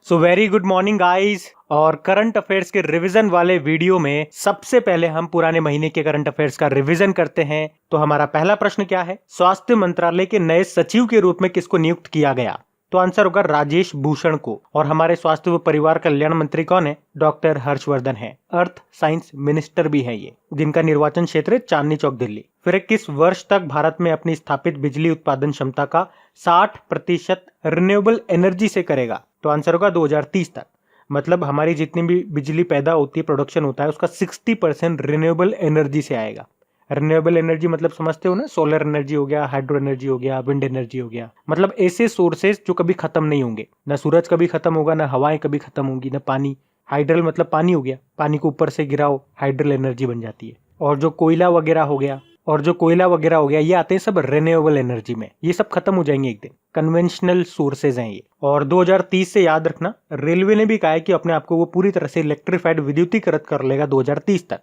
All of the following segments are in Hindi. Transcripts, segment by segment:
So very good morning guys. और करंट अफेयर्स के रिवीजन वाले वीडियो में सबसे पहले हम पुराने महीने के करंट अफेयर्स का रिवीजन करते हैं। तो हमारा पहला प्रश्न क्या है? स्वास्थ्य मंत्रालय के नए सचिव के रूप में किसको नियुक्त किया गया? तो आंसर होगा राजेश भूषण को। और हमारे स्वास्थ्य व परिवार कल्याण मंत्री कौन है? डॉक्टर हर्षवर्धन है। अर्थ साइंस मिनिस्टर भी है ये, जिनका निर्वाचन क्षेत्र है चांदनी चौक दिल्ली। फिर किस वर्ष तक भारत में अपनी स्थापित बिजली उत्पादन क्षमता का 60% रिन्यूएबल एनर्जी से करेगा? तो आंसर होगा 2030 तक। मतलब हमारी जितनी भी बिजली पैदा होती है, प्रोडक्शन होता है, उसका 60% रिन्यूएबल एनर्जी से आएगा। रिन्यूएबल एनर्जी मतलब समझते हो ना? सोलर एनर्जी हो गया, हाइड्रो एनर्जी हो गया, विंड एनर्जी हो गया। मतलब ऐसे सोर्सेज जो कभी खत्म नहीं होंगे। ना सूरज कभी खत्म होगा, ना हवाएं कभी खत्म होंगी, ना पानी। हाइड्रल मतलब पानी हो गया, पानी को ऊपर से गिराओ, हाइड्रल एनर्जी बन जाती है। और जो कोयला वगैरह हो गया ये आते हैं सब रिन्यूएबल एनर्जी में। ये सब खत्म हो जाएंगे एक दिन। कन्वेंशनल सोर्सेज हैं ये। और 2030 से याद रखना, रेलवे ने भी कहा है कि अपने आप को वो पूरी तरह से इलेक्ट्रिफाइड, विद्युतीकृत कर लेगा 2030 तक।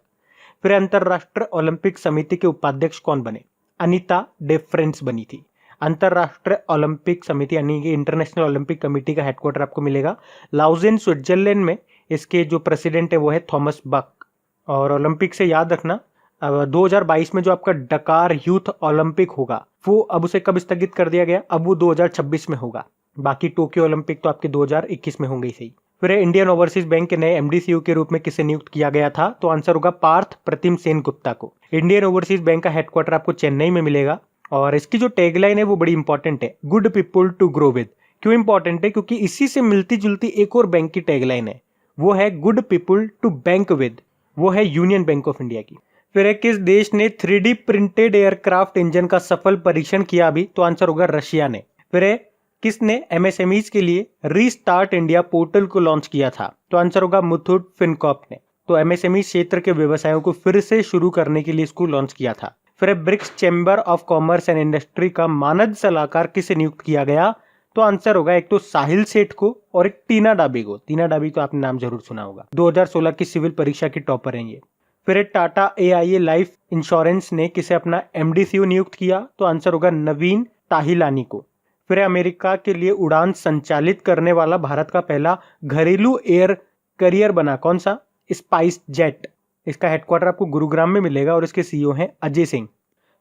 फिर अंतरराष्ट्रीय ओलंपिक समिति के उपाध्यक्ष कौन बने? अनीता डेफ्रेंस बनी थी। अंतरराष्ट्रीय ओलंपिक समिति यानी कि इंटरनेशनल ओलंपिक कमेटी का हेडक्वार्टर आपको मिलेगा लाउजेन, स्विट्जरलैंड में। इसके जो प्रेसिडेंट है वो है थॉमस बक। और ओलंपिक से याद रखना, 2022 में जो आपका डकार यूथ ओलंपिक होगा, वो अब उसे कब स्थगित कर दिया गया? अब वो 2026 में होगा। बाकी टोक्यो ओलंपिक तो आपके 2021 में होंगे ही सही। फिर इंडियन ओवरसीज बैंक के नए एमडीसीयू के रूप में किसे नियुक्त किया गया था? तो आंसर होगा पार्थ प्रतिम सेन गुप्ता को। इंडियन ओवरसीज बैंक का हेडक्वार्टर आपको चेन्नई में मिलेगा। और इसकी जो टैगलाइन है वो बड़ी इंपॉर्टेंट है, good people to grow with. क्यों इंपॉर्टेंट है? क्योंकि इसी से मिलती जुलती एक और बैंक की टैगलाइन है, वो है good people to bank with. वो है यूनियन बैंक ऑफ इंडिया की। फिर किस देश ने 3D प्रिंटेड एयरक्राफ्ट इंजन का सफल परीक्षण किया अभी? तो आंसर होगा रशिया ने। फिर किसने एमएसएमईज के लिए रीस्टार्ट इंडिया पोर्टल को लॉन्च किया था? तो आंसर होगा मुथूट फिनकॉर्प ने। तो एमएसएमई क्षेत्र के व्यवसायों को फिर से शुरू करने के लिए इसको लॉन्च किया था। फिर BRICS chamber of commerce and industry का मानद सलाहकार किसे नियुक्त किया गया? तो आंसर होगा एक तो साहिल सेठ को और एक टीना डाबी को। टीना डाबी तो आपने नाम जरूर सुना होगा, 2016 की सिविल परीक्षा की टॉपर हैं ये। फिर टाटा एआईए लाइफ इंश्योरेंस ने किसे अपना एमडीसीयू नियुक्त किया? तो आंसर होगा नवीन ताहिलानी को। फिर अमेरिका के लिए उड़ान संचालित करने वाला भारत का पहला घरेलू एयर करियर बना कौन सा? Spice jet. इसका हेडक्वार्टर आपको गुरुग्राम में मिलेगा और इसके सीईओ हैं अजय सिंह।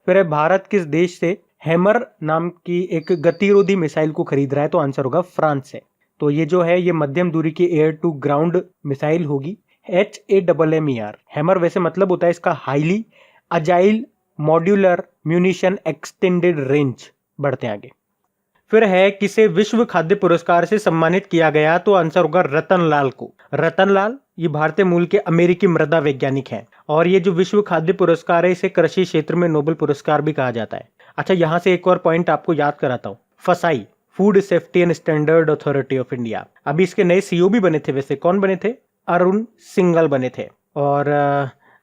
फिर भारत किस देश से हैमर नाम की एक गतिरोधी मिसाइल को खरीद रहा है? तो आंसर होगा फ्रांस से। तो ये जो है ये मध्यम दूरी की एयर टू ग्राउंड मिसाइल होगी। HAMMER। हैमर वैसे मतलब होता है इसका highly agile modular munition extended range. बढ़ते आगे। फिर है किसे विश्व खाद्य पुरस्कार से सम्मानित किया गया? तो आंसर होगा रतनलाल को। रतनलाल ये भारतीय मूल के अमेरिकी मृदा वैज्ञानिक हैं। और ये जो विश्व खाद्य पुरस्कार है, इसे कृषि क्षेत्र में नोबेल पुरस्कार भी कहा जाता है। अच्छा, यहां से एक और पॉइंट आपको याद कराता हूं। फसाई, food safety and standard authority of India, अभी इसके नए सीईओ भी बने थे। वैसे कौन बने थे? अरुण सिंघल बने थे। और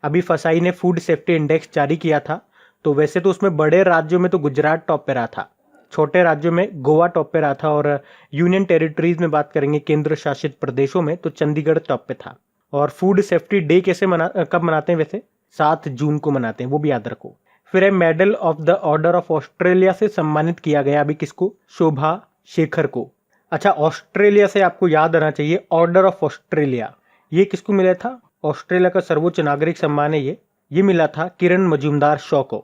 अभी फसाई ने फूड सेफ्टी इंडेक्स जारी किया था। तो वैसे तो उसमें बड़े राज्यों में तो गुजरात टॉप पे रहा था, छोटे राज्यों में गोवा टॉप पे रहा था, और यूनियन टेरिटरीज में बात करेंगे, केंद्र शासित प्रदेशों में, तो चंडीगढ़ टॉप पे था। और फूड सेफ्टी डे कब मनाते हैं? वैसे 7 जून को मनाते हैं, वो भी याद रखो। फिर medal of the order of Australia से सम्मानित किया गया अभी किसको? शोभा शेखर को। अच्छा, ऑस्ट्रेलिया से आपको याद आना चाहिए ऑर्डर ऑफ ऑस्ट्रेलिया, ये किसको मिला था? ऑस्ट्रेलिया का सर्वोच्च नागरिक सम्मान है ये मिला था किरण मजूमदार शॉ को।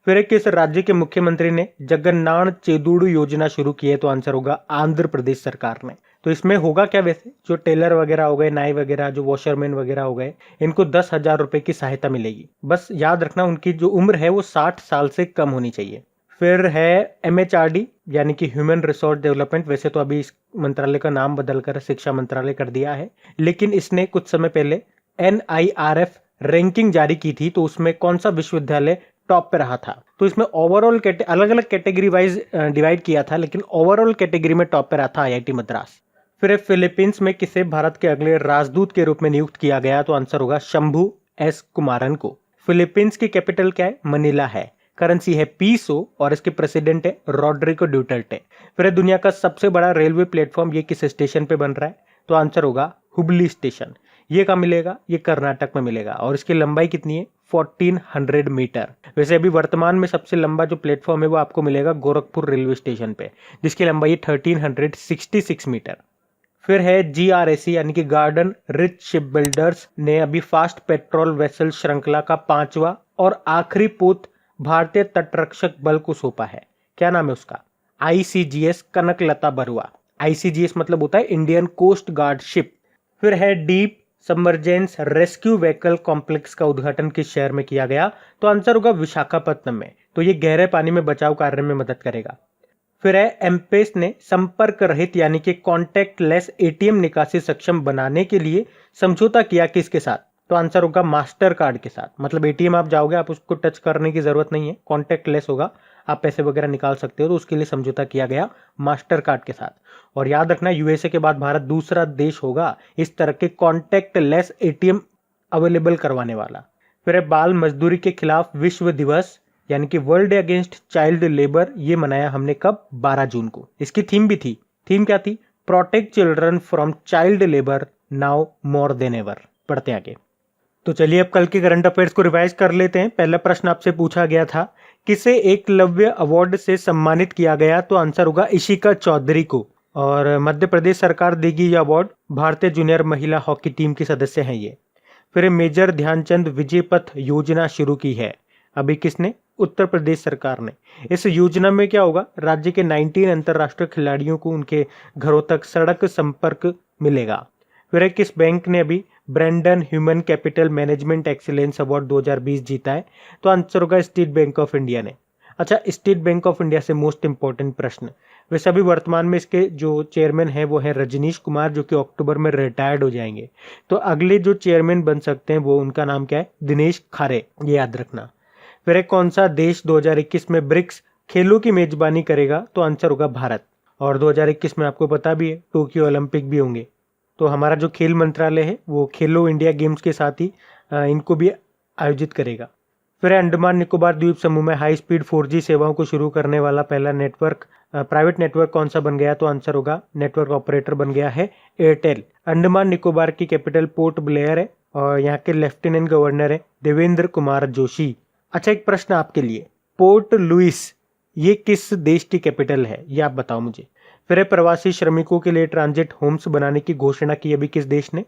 फिर किस राज्य के मुख्यमंत्री ने जगन्नाथ चेदुड़ू योजना शुरू की है? तो आंसर होगा आंध्र प्रदेश सरकार ने। तो इसमें होगा क्या? वैसे जो टेलर वगैरह हो गए, नाई वगैरह, जो वॉशरमैन वगैरह हो गए, इनको 10,000 रुपए की सहायता मिलेगी। बस याद रखना उनकी जो उम्र है वो 60 साल से कम होनी चाहिए। फिर है MHRD यानी कि ह्यूमन रिसोर्स डेवलपमेंट। वैसे तो अभी इस मंत्रालय का नाम बदलकर शिक्षा मंत्रालय कर दिया है, लेकिन इसने कुछ समय पहले NIRF रैंकिंग जारी की थी। तो उसमें कौन सा विश्वविद्यालय टॉप पे रहा था? तो इसमें ओवरऑल अलग अलग कैटेगरी वाइज डिवाइड किया था, लेकिन ओवरऑल कैटेगरी में टॉप पे रहा था IIT मद्रास। फिर फिलीपींस में किसे भारत के अगले राजदूत के रूप में नियुक्त किया गया? तो आंसर होगा शंभू S कुमारन को। फिलीपींस की कैपिटल क्या है? मनीला है। करेंसी है पीसो और इसके प्रेसिडेंट है रॉड्रिगो ड्यूटर्टे। फिर दुनिया का सबसे बड़ा रेलवे प्लेटफॉर्म ये किस स्टेशन पे बन रहा है? तो आंसर होगा हुबली स्टेशन। ये कहाँ मिलेगा? ये कर्नाटक में मिलेगा। और इसकी लंबाई कितनी है? 1400 मीटर। वैसे अभी वर्तमान में सबसे लंबा जो प्लेटफॉर्म है वो आपको मिलेगा गोरखपुर रेलवे स्टेशन पे, जिसकी लंबाई है 1366 मीटर। फिर है GRAC यानी कि गार्डन रिच शिप बिल्डर्स ने अभी फास्ट पेट्रोल वेसल श्रृंखला का 5वां और आखिरी पोत भारतीय तटरक्षक बल को सौंपा है। क्या नाम है उसका? ICGS कनकलता बरुआ। ICGS मतलब होता है इंडियन कोस्ट गार्ड शिप। फिर है deep submergence rescue vehicle complex का उद्घाटन किस शहर में किया गया? तो आंसर होगा विशाखापट्टनम में। तो ये गहरे पानी में बचाव कार्य में मदद करेगा। फिर है एमपेस ने संपर्क रहित यानी कि कॉन्टैक्टलेस ATM निकासी सक्षम बनाने के लिए समझौता किया किसके साथ? तो आंसर होगा मास्टर कार्ड के साथ। मतलब ATM आप जाओगे, आप उसको टच करने की जरूरत नहीं है, कॉन्टैक्टलेस होगा, आप पैसे वगैरह निकाल सकते हो, तो उसके लिए समझौता किया गया मास्टर कार्ड के साथ। और याद रखना, USA के बाद भारत दूसरा देश होगा इस तरह के कॉन्टैक्टलेस ATM अवेलेबल करवाने वाला। फिर है बाल मजदूरी के खिलाफ विश्व दिवस यानी कि वर्ल्ड अगेंस्ट चाइल्ड लेबर, ये मनाया हमने कब? 12 जून को। इसकी थीम भी थी। थीम क्या थी? Protect children from child labour now more than ever. पढ़ते आगे। तो चलिए अब कल के करंट अफेयर्स को रिवाइज कर लेते हैं। पहला प्रश्न आपसे पूछा गया था, किसे एकलव्य अवार्ड से सम्मानित किया गया? तो आंसर होगा इशिका चौधरी को। और मध्य प्रदेश सरकार देगी यह अवार्ड। भारतीय जूनियर महिला हॉकी टीम के सदस्य हैं ये। फिर मेजर ध्यानचंद विजय पथ योजना शुरू की है। अभी किसने? उत्तर प्रदेश सरकार ने। इस योजना में क्या होगा? राज्य के 19 अंतर्राष्ट्रीय खिलाड़ियों को उनके घरों तक सड़क संपर्क मिलेगा। फिर किस बैंक ने अभी Brandon human capital management excellence award 2020 जीता है? तो आंसर होगा स्टेट बैंक ऑफ इंडिया ने। अच्छा, स्टेट बैंक ऑफ इंडिया से मोस्ट इंपॉर्टेंट प्रश्न। वैसे अभी वर्तमान में इसके जो चेयरमैन है वो है रजनीश कुमार, जो कि अक्टूबर में रिटायर्ड हो जाएंगे। तो अगले जो चेयरमैन बन सकते हैं वो, उनका नाम क्या है? दिनेश खारे, ये याद रखना। फिर कौन सा देश 2021 में ब्रिक्स खेलों की मेजबानी करेगा? तो आंसर होगा भारत। और 2021 में आपको पता भी है टोक्यो ओलंपिक भी होंगे। तो हमारा जो खेल मंत्रालय है वो खेलो इंडिया गेम्स के साथ ही इनको भी आयोजित करेगा। फिर अंडमान निकोबार द्वीप समूह में हाई स्पीड 4G सेवाओं को शुरू करने वाला पहला नेटवर्क प्राइवेट नेटवर्क कौन सा बन गया? तो आंसर होगा नेटवर्क ऑपरेटर बन गया है एयरटेल। अंडमान निकोबार की कैपिटल पोर्ट ब्लेयर है और यहाँ के लेफ्टिनेंट गवर्नर है देवेंद्र कुमार जोशी। अच्छा, एक प्रश्न आपके लिए, पोर्ट लुइस ये किस देश की कैपिटल है? ये आप बताओ मुझे। फिर प्रवासी श्रमिकों के लिए ट्रांजिट होम्स बनाने की घोषणा की अभी किस देश ने?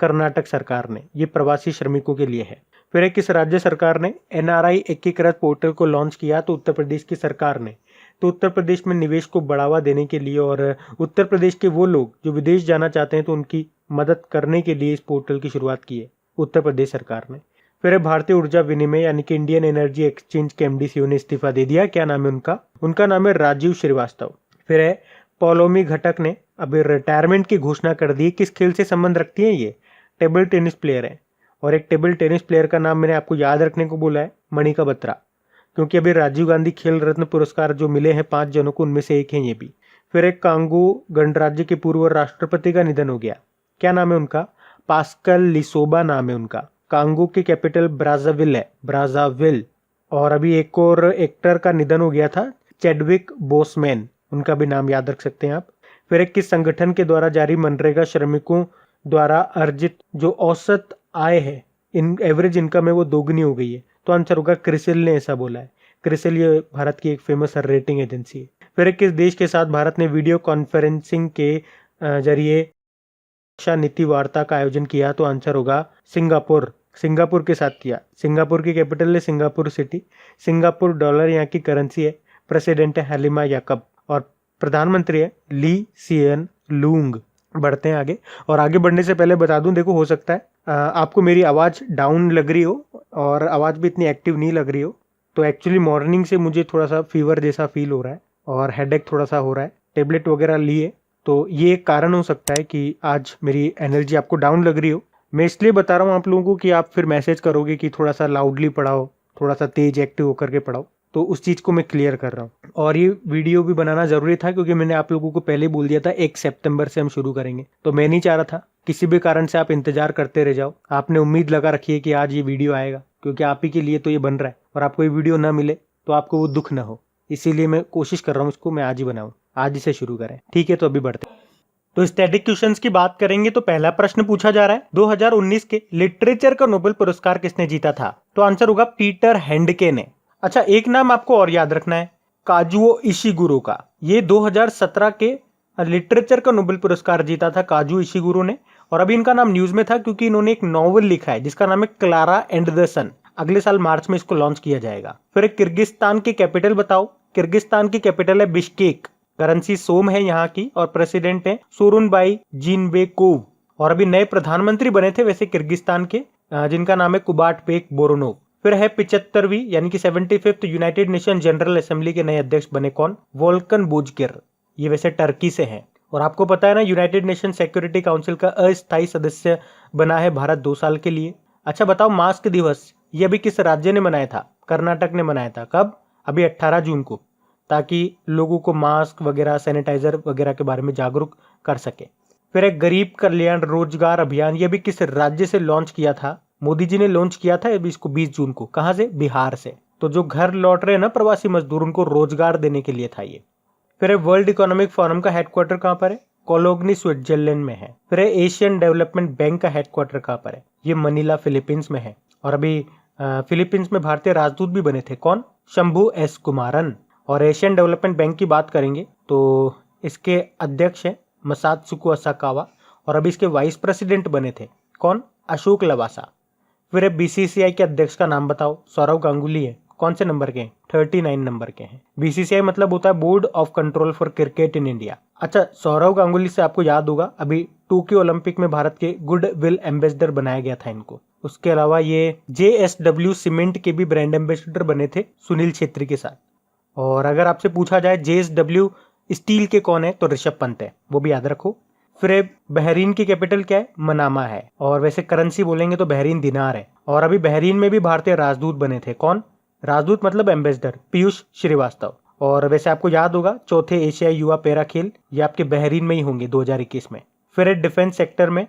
कर्नाटक सरकार ने। ये प्रवासी श्रमिकों के लिए है। फिर किस राज्य सरकार ने NRI एकीकृत पोर्टल को लॉन्च किया? तो उत्तर प्रदेश की सरकार ने। तो उत्तर प्रदेश में निवेश को बढ़ावा देने के लिए और उत्तर प्रदेश के वो लोग जो विदेश जाना चाहते हैं तो उनकी मदद करने के लिए इस पोर्टल की शुरुआत की है उत्तर प्रदेश सरकार ने। फिर भारतीय ऊर्जा विनिमय यानी कि इंडियन एनर्जी एक्सचेंज के MD CEO ने इस्तीफा दे दिया। क्या नाम है उनका? उनका नाम है राजीव श्रीवास्तव। फिर पौलोमी घटक ने अभी रिटायरमेंट की घोषणा कर दी। किस खेल से संबंध रखती है ये? टेबल टेनिस प्लेयर है। और एक टेबल टेनिस प्लेयर का नाम मैंने आपको याद रखने को बोला है, मणिका बत्रा, क्योंकि अभी राजीव गांधी खेल रत्न पुरस्कार जो मिले हैं 5 जनों को, उनमें से एक है ये भी। फिर कांगो गणराज्य के पूर्व राष्ट्रपति का निधन हो गया। क्या नाम है उनका? पास्कल लिसोबा नाम है उनका। कांगो की कैपिटल ब्राज़ाविल है, ब्राज़ाविल। और अभी एक और एक्टर का निधन हो गया था, चैडविक बोसमैन, उनका भी नाम याद रख सकते हैं आप। फिर किस संगठन के द्वारा जारी मनरेगा श्रमिकों द्वारा अर्जित जो औसत आय है, इन एवरेज इनकम है, वो दोगुनी हो गई है? तो आंसर होगा क्रिसिल ने ऐसा बोला है। क्रिसिल ये भारत की एक फेमस रेटिंग एजेंसी है। फिर किस देश के साथ भारत ने वीडियो कॉन्फ्रेंसिंग के जरिए रक्षा नीति वार्ता का आयोजन किया? तो आंसर होगा सिंगापुर। सिंगापुर के साथ किया। सिंगापुर की कैपिटल है सिंगापुर सिटी। सिंगापुर डॉलर यहाँ की करेंसी है। प्रेसिडेंट है हलीमा याकब और प्रधानमंत्री है ली सियन लूंग। बढ़ते हैं आगे। और आगे बढ़ने से पहले बता दूं, देखो हो सकता है आपको मेरी आवाज़ डाउन लग रही हो और आवाज़ भी इतनी एक्टिव नहीं लग रही हो। तो एक्चुअली मॉर्निंग से मुझे थोड़ा सा फीवर जैसा फील हो रहा है और हेडेक थोड़ा सा हो रहा है। टेबलेट वगैरह लिए, तो ये एक कारण हो सकता है कि आज मेरी एनर्जी आपको डाउन लग रही हो। मैं इसलिए बता रहा हूँ आप लोगों को कि आप फिर मैसेज करोगे कि थोड़ा सा लाउडली पढ़ाओ, थोड़ा सा तेज एक्टिव होकर के पढ़ाओ, तो उस चीज़ को मैं क्लियर कर रहा हूँ। और ये वीडियो भी बनाना ज़रूरी था क्योंकि मैंने आप लोगों को पहले बोल दिया था 1 सितंबर से हम शुरू करेंगे। तो मैं नहीं चाह रहा था किसी भी कारण से आप इंतजार करते रह जाओ। आपने उम्मीद लगा रखी है कि आज ये वीडियो आएगा, क्योंकि आप ही के लिए तो ये बन रहा है। और आपको ये वीडियो ना मिले तो आपको वो दुख ना हो, इसीलिए मैं कोशिश कर रहा हूँ इसको मैं आज ही बनाऊँ, आज इसे शुरू करें। ठीक है, तो अभी बढ़ते हैं। तो स्टैटिक क्वेश्चंस की बात करेंगे तो पहला प्रश्न पूछा जा रहा है, 2019 के लिटरेचर का नोबेल पुरस्कार किसने जीता था? तो आंसर होगा पीटर हैंडके ने। अच्छा, एक नाम आपको और याद रखना है, काजुओ इशिगुरो का। ये 2017 के लिटरेचर का नोबेल पुरस्कार जीता था काजू इशिगुरो ने, और अभी इनका नाम न्यूज में था क्योंकि इन्होंने एक नॉवल लिखा है जिसका नाम है क्लारा एंड द सन। अगले साल मार्च में इसको लॉन्च किया जाएगा। फिर किर्गिस्तान की कैपिटल बताओ। किर्गिस्तान की कैपिटल है बिश्केक, करेंसी सोम है यहाँ की, और प्रेसिडेंट है सोरुनबाई जीनबेकोव। और अभी नए प्रधानमंत्री बने थे वैसे किर्गिस्तान के, जिनका नाम है कुबाटबेक बोरोनोव। फिर है 75वीं यानी कि 75th United nation general assembly के नए अध्यक्ष बने कौन? Vulcan Bozkir. ये वैसे टर्की से हैं। और आपको पता है ना, यूनाइटेड नेशन सिक्योरिटी काउंसिल का अस्थायी सदस्य बना है भारत 2 साल के लिए। अच्छा बताओ, मास्क दिवस ये अभी किस राज्य ने मनाया था? कर्नाटक ने मनाया था। कब? अभी 18 जून को, ताकि लोगों को मास्क वगैरह, सैनिटाइजर वगैरह के बारे में जागरूक कर सके। फिर एक गरीब कल्याण रोजगार अभियान, ये भी किस राज्य से लॉन्च किया था? मोदी जी ने लॉन्च किया था अभी इसको 20 जून को। कहां से? बिहार से। तो जो घर लौट रहे हैं ना प्रवासी मजदूर, उनको रोजगार देने के लिए था ये। फिर है वर्ल्ड इकोनॉमिक फोरम का हेडक्वार्टर कहां पर है? कोलोगनी स्विट्जरलैंड में है। फिर है एशियन डेवलपमेंट बैंक का हेडक्वार्टर कहां पर है? ये मनीला फिलीपींस में है। और अभी फिलीपींस में भारतीय राजदूत भी बने थे। कौन? शंभू एस कुमारन। और एशियन डेवलपमेंट बैंक की बात करेंगे तो इसके अध्यक्ष है मसात्सुको असाकावा, और अभी इसके वाइस प्रेसिडेंट बने थे कौन? अशोक लवासा। फिर बीसीसीआई के अध्यक्ष का नाम बताओ। सौरव गांगुली है। कौन से नंबर के हैं? 39 नंबर के हैं। बीसीसीआई मतलब होता है board of control for cricket in India. अच्छा, सौरव गांगुली से आपको याद होगा अभी टोक्यो ओलंपिक में भारत के गुड विल एम्बेसडर बनाया गया था इनको। उसके अलावा ये JSW सीमेंट के भी ब्रांड एम्बेसडर बने थे सुनील छेत्री के साथ। और अगर आपसे पूछा जाए JSW स्टील के कौन है, तो ऋषभ पंत है, वो भी याद रखो। फिर बहरीन की कैपिटल क्या है? मनामा है। और वैसे करेंसी बोलेंगे तो बहरीन दिनार है। और अभी बहरीन में भी भारतीय राजदूत बने थे। कौन? राजदूत मतलब एम्बेसडर, पीयूष श्रीवास्तव। और वैसे आपको याद होगा चौथे एशियाई युवा पैरा खेल ये आपके बहरीन में ही होंगे 2021 में। फिर डिफेंस सेक्टर में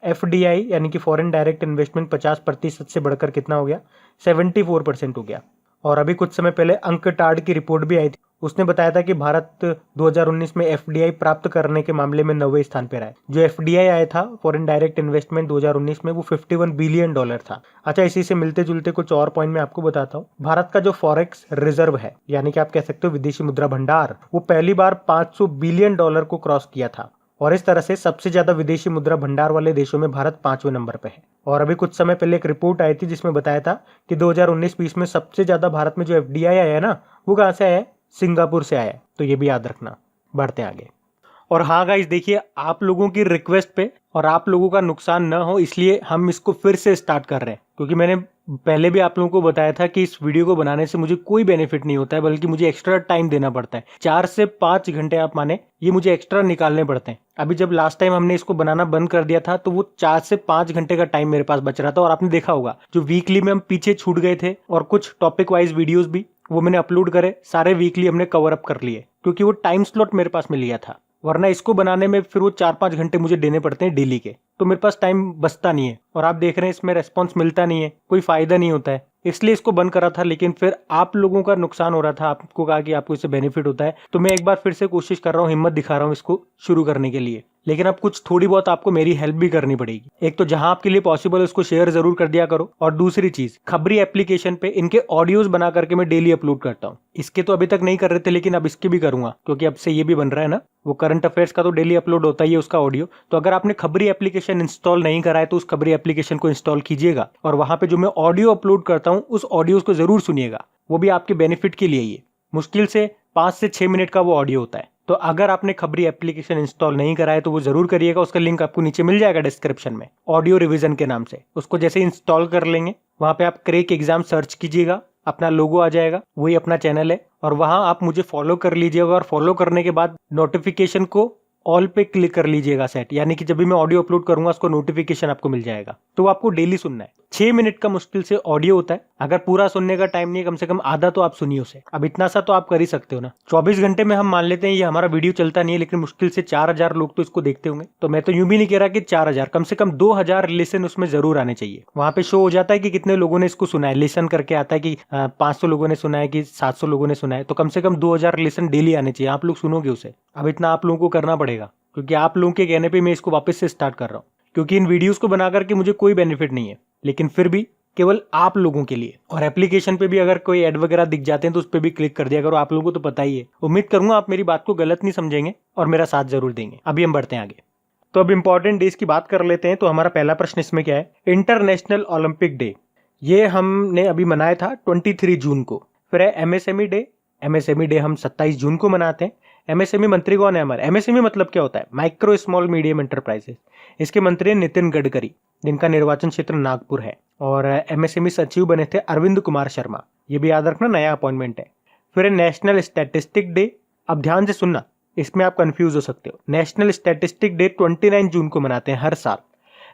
FDI यानी कि फॉरेन डायरेक्ट इन्वेस्टमेंट 50% से बढ़कर कितना हो गया? 74% हो गया। और अभी कुछ समय पहले अंकटाड की रिपोर्ट भी आई थी, उसने बताया था कि भारत 2019 में FDI प्राप्त करने के मामले में 9वें स्थान पर आया। जो FDI आया था फॉरेन डायरेक्ट इन्वेस्टमेंट 2019 में, वो $51 बिलियन था। अच्छा, इसी से मिलते जुलते कुछ और पॉइंट मैं आपको बताता हूँ। भारत का जो फॉरेक्स रिजर्व है, यानी कि आप कह सकते हो विदेशी मुद्रा भंडार, वो पहली बार $500 बिलियन को क्रॉस किया था। और इस तरह से सबसे ज्यादा विदेशी मुद्रा भंडार वाले देशों में भारत 5वें नंबर पे है। और अभी कुछ समय पहले एक रिपोर्ट आई थी जिसमें बताया था कि 2019-20 में सबसे ज्यादा भारत में जो FDI आया है ना, वो कहां से आया है? सिंगापुर से आया है। तो ये भी याद रखना। बढ़ते आगे। और हाँ गाइस, देखिए आप लोगों की रिक्वेस्ट पे और आप लोगों का नुकसान न हो इसलिए हम इसको फिर से स्टार्ट कर रहे हैं, क्योंकि मैंने पहले भी आप लोगों को बताया था कि इस वीडियो को बनाने से मुझे कोई बेनिफिट नहीं होता है, बल्कि मुझे एक्स्ट्रा टाइम देना पड़ता है। 4 से 5 घंटे आप माने, ये मुझे एक्स्ट्रा निकालने पड़ते हैं। अभी जब लास्ट टाइम हमने इसको बनाना बंद कर दिया था तो वो 4 से 5 घंटे का टाइम मेरे पास बच रहा था। और आपने देखा होगा जो वीकली में हम पीछे छूट गए थे और कुछ टॉपिक वाइज वीडियोज भी वो मैंने अपलोड करे, सारे वीकली हमने कवर अप कर लिए, क्योंकि वो टाइम स्लॉट मेरे पास मिल गया था। वरना इसको बनाने में फिर वो 4-5 घंटे मुझे देने पड़ते हैं डेली के, तो मेरे पास टाइम बचता नहीं है। और आप देख रहे हैं इसमें रेस्पॉन्स मिलता नहीं है, कोई फायदा नहीं होता है, इसलिए इसको बंद करा था। लेकिन फिर आप लोगों का नुकसान हो रहा था, आपको कहा कि आपको इससे बेनिफिट होता है, तो मैं एक बार फिर से कोशिश कर रहा हूँ, हिम्मत दिखा रहा हूँ इसको शुरू करने के लिए। लेकिन अब कुछ थोड़ी बहुत आपको मेरी हेल्प भी करनी पड़ेगी। एक तो जहां आपके लिए पॉसिबल है उसको शेयर जरूर कर दिया करो, और दूसरी चीज, खबरी एप्लीकेशन पे इनके ऑडियोज बना करके मैं डेली अपलोड करता हूँ। इसके तो अभी तक नहीं कर रहे थे, लेकिन अब इसके भी करूंगा, क्योंकि अब से ये भी बन रहा है ना, वो करंट अफेयर्स का तो डेली अपलोड होता ही है उसका ऑडियो। तो अगर आपने खबरी एप्लीकेशन इंस्टॉल नहीं करा है तो उस खबरी एप्लीकेशन को इंस्टॉल कीजिएगा, और वहां पे जो मैं ऑडियो अपलोड करता हूँ उस ऑडियो को जरूर सुनिएगा, वो भी आपके बेनिफिट के लिए ही है। मुश्किल से 5 से 6 मिनट का वो ऑडियो होता है। तो अगर आपने खबरी एप्लीकेशन इंस्टॉल नहीं करा है तो वो जरूर करिएगा, उसका लिंक आपको नीचे मिल जाएगा डिस्क्रिप्शन में, ऑडियो रिवीजन के नाम से। उसको जैसे इंस्टॉल कर लेंगे, वहां पे आप क्रैक एग्जाम सर्च कीजिएगा, अपना लोगो आ जाएगा, वही अपना चैनल है, और वहां आप मुझे फॉलो कर लीजिएगा। और फॉलो करने के बाद नोटिफिकेशन को ऑल पे क्लिक कर लीजिएगा सेट, यानी कि जब भी मैं ऑडियो अपलोड करूंगा उसको नोटिफिकेशन आपको मिल जाएगा। तो आपको डेली सुनना है। 6 मिनट का मुश्किल से ऑडियो होता है। अगर पूरा सुनने का टाइम नहीं है, कम से कम आधा तो आप सुनिए उसे। अब इतना सा तो आप कर ही सकते हो ना। 24 घंटे में हम मान लेते हैं ये हमारा वीडियो चलता नहीं है, लेकिन मुश्किल से 4000 लोग तो इसको देखते होंगे। तो मैं तो यूं भी नहीं कह रहा कि 4000, कम से कम 2000 लिसन उसमें जरूर आने चाहिए। वहां पे शो हो जाता है कि कितने लोगों ने इसको सुना है, लिसन करके आता है कि 500 लोगों ने सुना है कि 700 लोगों ने सुना है। तो कम से कम 2000 लिसन डेली आने चाहिए, आप लोग सुनोगे उसे। अब इतना आप लोगों को करना पड़ेगा, क्योंकि आप लोगों के कहने पे मैं इसको वापस से स्टार्ट कर रहा हूँ, क्योंकि इन वीडियोस को बना करके मुझे कोई बेनिफिट नहीं है, लेकिन फिर भी केवल आप लोगों के लिए। और एप्लीकेशन पे भी अगर कोई ऐड वगैरह दिख जाते हैं तो उस पर भी क्लिक कर दिया करो, आप लोगों को तो पता ही है। उम्मीद करूंगा आप मेरी बात को गलत नहीं समझेंगे और मेरा साथ जरूर देंगे। अभी हम बढ़ते हैं आगे। तो अब इंपॉर्टेंट डेज की बात कर लेते हैं। तो हमारा पहला प्रश्न इसमें क्या है, इंटरनेशनल ओलंपिक डे। ये हमने अभी मनाया था 23 जून को। फिर है एमएसएमई डे। एमएसएमई डे हम 27 जून को मनाते हैं। एमएसएमई मंत्री कौन है हमारे? एमएसएमई मतलब क्या होता है? Micro small medium enterprises. इसके मंत्री हैं नितिन गडकरी, जिनका निर्वाचन क्षेत्र नागपुर है। और एमएसएमई सचिव बने थे अरविंद कुमार शर्मा, ये भी याद रखना, नया अपॉइंटमेंट है। फिर है नेशनल स्टैटिस्टिक डे। अब ध्यान से सुनना, इसमें आप कंफ्यूज हो सकते हो। नेशनल स्टैटिस्टिक डे 29 जून को मनाते हैं हर साल,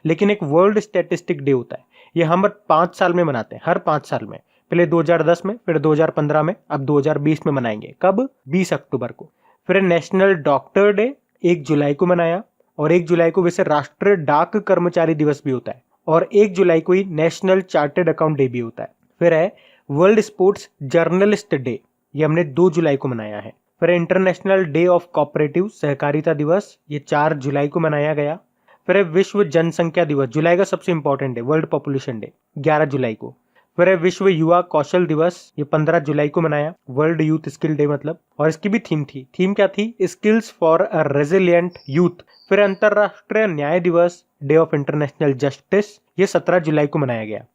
लेकिन एक वर्ल्ड स्टैटिस्टिक डे होता है, ये हम 5 साल में मनाते हैं, हर 5 साल में। पहले 2010 में, फिर 2015 में, अब 2020 में मनाएंगे। कब? 20 अक्टूबर को। फिर नेशनल डॉक्टर डे 1 जुलाई को मनाया, और 1 जुलाई को वैसे राष्ट्रीय डाक कर्मचारी दिवस भी होता है, और 1 जुलाई को ही नेशनल चार्टर्ड अकाउंट डे भी होता है। फिर है वर्ल्ड स्पोर्ट्स जर्नलिस्ट डे, ये हमने 2 जुलाई को मनाया है। फिर इंटरनेशनल डे ऑफ कोऑपरेटिव, सहकारिता दिवस, ये 4 जुलाई को मनाया गया। फिर है विश्व जनसंख्या दिवस, जुलाई का सबसे इंपॉर्टेंट है, वर्ल्ड पॉपुलेशन डे, 11 जुलाई को। फिर है विश्व युवा कौशल दिवस, ये 15 जुलाई को मनाया, वर्ल्ड यूथ स्किल डे मतलब। और इसकी भी थीम थी, थीम क्या थी? Skills for a resilient youth. फिर अंतरराष्ट्रीय न्याय दिवस, डे ऑफ इंटरनेशनल जस्टिस, ये 17 जुलाई को मनाया गया।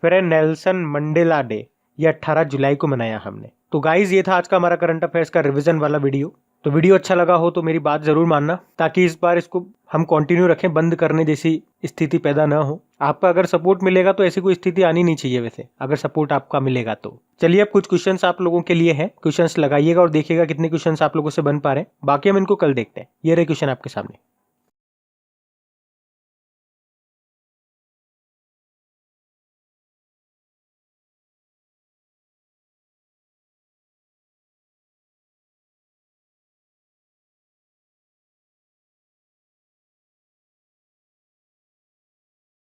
फिर है नेल्सन मंडेला डे, ये 18 जुलाई को मनाया हमने। तो गाइज ये था आज का हमारा करंट अफेयर्स का रिवीजन वाला वीडियो। तो वीडियो अच्छा लगा हो तो मेरी बात जरूर मानना, ताकि इस बार इसको हम कंटिन्यू रखें, बंद करने जैसी स्थिति पैदा ना हो। आपका अगर सपोर्ट मिलेगा तो ऐसी कोई स्थिति आनी नहीं चाहिए वैसे, अगर सपोर्ट आपका मिलेगा तो। चलिए अब कुछ क्वेश्चंस आप लोगों के लिए हैं, क्वेश्चंस लगाइएगा और देखिएगा कितने क्वेश्चंस आप लोगों से बन पा रहे हैं। बाकी हम इनको कल देखते हैं। ये रहे क्वेश्चन आपके सामने।